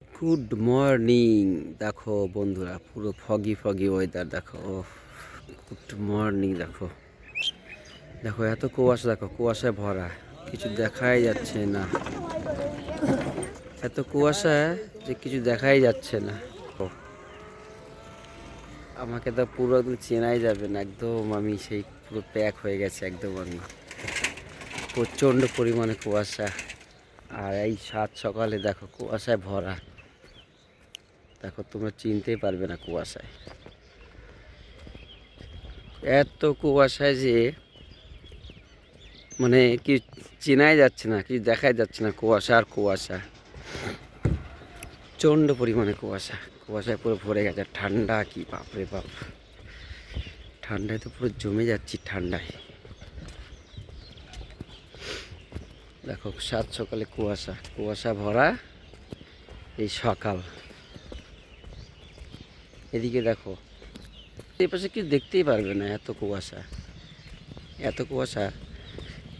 Good morning. দেখো বন্ধুরা, পুরো ফগি ফগি ওয়েদার। দেখো গুড মর্নিং। দেখো দেখো এত কুয়াশা, দেখো কুয়াশায় ভরা, কিছু দেখাই যাচ্ছে না। এত কুয়াশা যে কিছু দেখাই যাচ্ছে না। ও, আমাকে তো পুরো একদম চেনাই যাবে না, একদম আমি সেই পুরো প্যাক হয়ে গেছে একদম আমি। প্রচণ্ড পরিমাণে কুয়াশা, আর এই সাত সকালে দেখো কুয়াশায় ভরা। দেখো তোমরা চিনতেই পারবে না কুয়াশায়, এত কুয়াশায় যে মানে কি চেনাই যাচ্ছে না, কিছু দেখাই যাচ্ছে না, কুয়াশা আর কুয়াশা, প্রচণ্ড পরিমাণে কুয়াশা। কুয়াশায় পুরো ভরে গেছে, ঠান্ডা কি বাপরে বাপ, ঠান্ডায় তো পুরো জমে যাচ্ছি ঠান্ডায়। দেখো সাত সকালে কুয়াশা, কুয়াশা ভরা এই সকাল। এদিকে দেখো, এই পাশে কিছু দেখতেই পারবে না, এত কুয়াশা, এত কুয়াশা।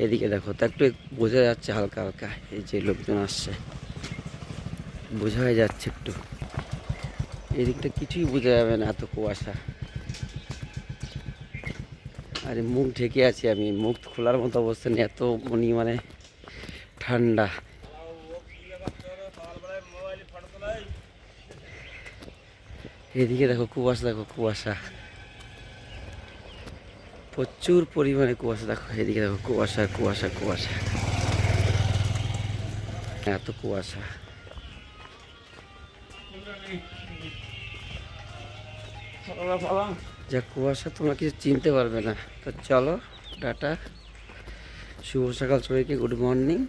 এদিকে দেখো তা একটু বোঝা যাচ্ছে হালকা হালকা, এই যে লোকজন আসছে বোঝা যাচ্ছে একটু। এদিকটা কিছুই বোঝা যাবে না, এত কুয়াশা। আরে মুখ ঢেকে আছি আমি, মুখ খোলার মতো অবস্থা নেই, এত মানে ঠান্ডা। এদিকে দেখো কুয়াশা, দেখো কুয়াশা, প্রচুর পরিমাণে কুয়াশা। দেখো এদিকে দেখো কুয়াশা কুয়াশা কুয়াশা, এত কুয়াশা। যা কুয়াশা তোমরা কিছু চিনতে পারবে না। তো চলো টাটা, শুভ সকাল সবাইকে, গুড মর্নিং।